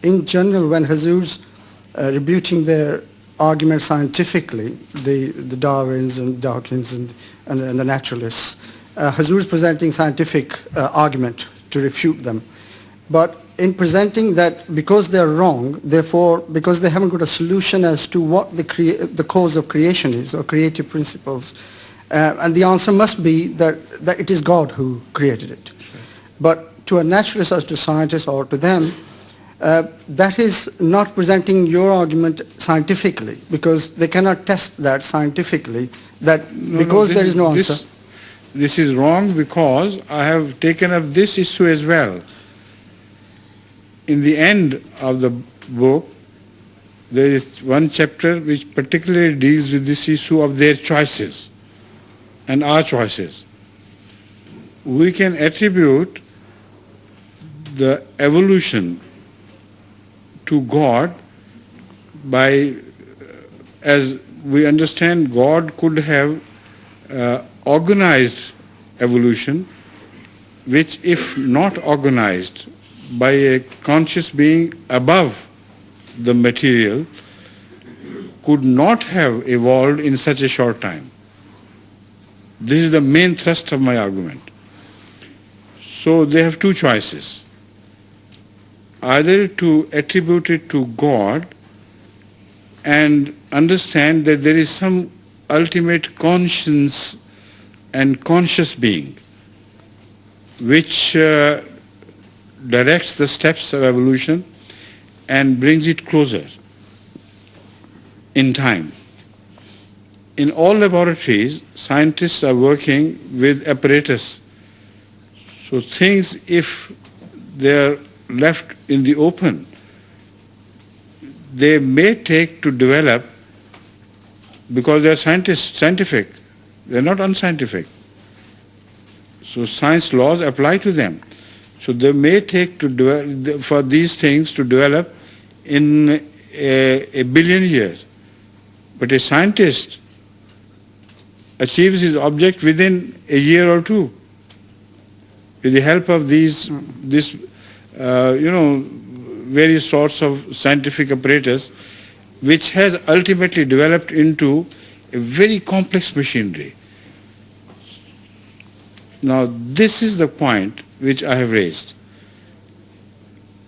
in general, when Hazur's rebuting their argument scientifically, the Darwins and Dawkins and the naturalists, Hazur is presenting scientific argument to refute them. But in presenting that because they're wrong, therefore, because they haven't got a solution as to what the cause of creation is or creative principles, and the answer must be that it is God who created it. Sure. But to a naturalist or to scientists or to them, that is not presenting your argument scientifically, because they cannot test that scientifically, that because there is no answer. This is wrong because I have taken up this issue as well. In the end of the book, there is one chapter which particularly deals with this issue of their choices and our choices. We can attribute the evolution to God by, as we understand, God could have organized evolution, which, if not organized by a conscious being above the material, could not have evolved in such a short time. This is the main thrust of my argument. So they have two choices. Either to attribute it to God and understand that there is some ultimate conscience and conscious being which directs the steps of evolution and brings it closer in time. In all laboratories, scientists are working with apparatus. So things, if they are left in the open, they may take to develop, because they are scientific, they are not unscientific. So science laws apply to them. So they may take to develop, for these things to develop in a billion years. But a scientist achieves his object within a year or two with the help of these various sorts of scientific apparatus, which has ultimately developed into a very complex machinery. Now, this is the point which I have raised.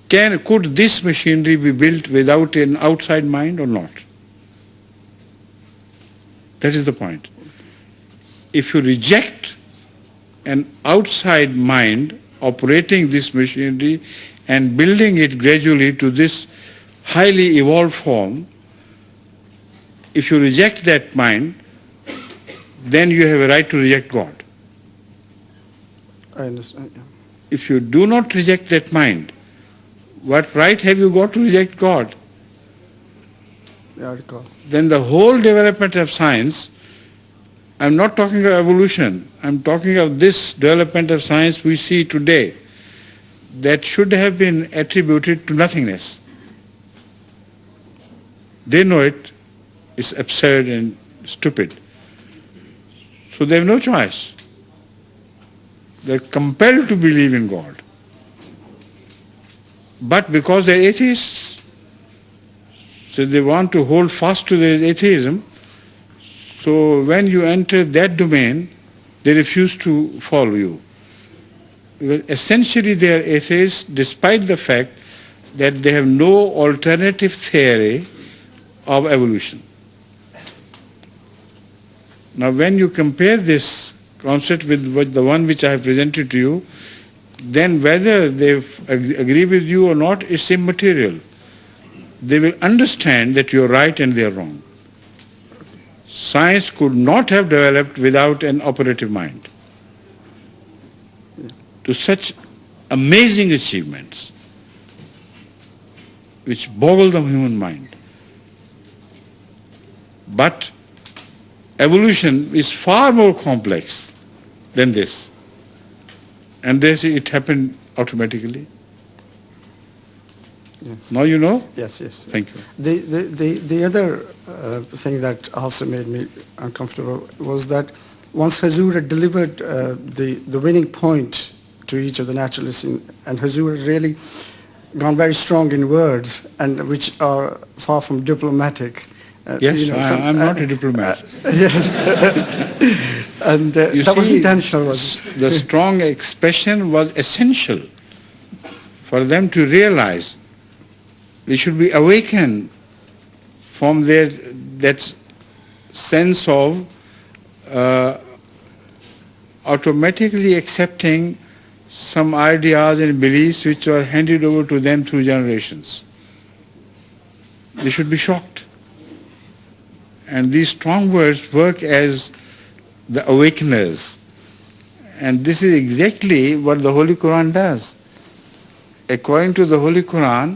Could this machinery be built without an outside mind or not? That is the point. If you reject an outside mind operating this machinery and building it gradually to this highly evolved form, if you reject that mind, then you have a right to reject God. I understand, yeah. If you do not reject that mind, what right have you got to reject God? Yeah, I recall. Then the whole development of science, I'm not talking of evolution, I'm talking of this development of science we see today, that should have been attributed to nothingness. They know it is absurd and stupid. So they have no choice. They're compelled to believe in God. But because they're atheists, so they want to hold fast to their atheism, so when you enter that domain, they refuse to follow you. Because essentially they are atheists despite the fact that they have no alternative theory of evolution. Now when you compare this concept with the one which I have presented to you, then whether they agree with you or not is immaterial. They will understand that you are right and they are wrong. Science could not have developed without an operative mind. To such amazing achievements which boggle the human mind. But evolution is far more complex than this. And they say it happened automatically. Yes. Now you know? Yes, yes. Thank you. The other thing that also made me uncomfortable was that once Hazur had delivered the winning point to each of the naturalists, and Hazur really gone very strong in words and which are far from diplomatic. Yes, I'm not a diplomat. Yes. And that was intentional, was it? The strong expression was essential for them to realize they should be awakened from that sense of automatically accepting some ideas and beliefs which were handed over to them through generations. They should be shocked. And these strong words work as the awakeners. And this is exactly what the Holy Quran does. According to the Holy Quran,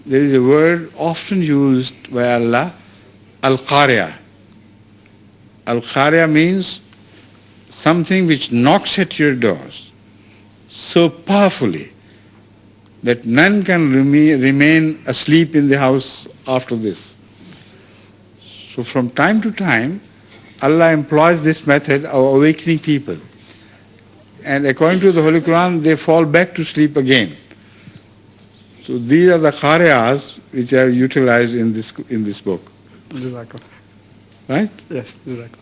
there is a word often used by Allah, Al-Qari'ah. Al-Qari'ah means something which knocks at your doors so powerfully that none can remain asleep in the house after this. So from time to time, Allah employs this method of awakening people. And according to the Holy Quran, they fall back to sleep again. So these are the qari'ahs which are utilized in this book. Jazakallah. Right? Yes, Jazakallah.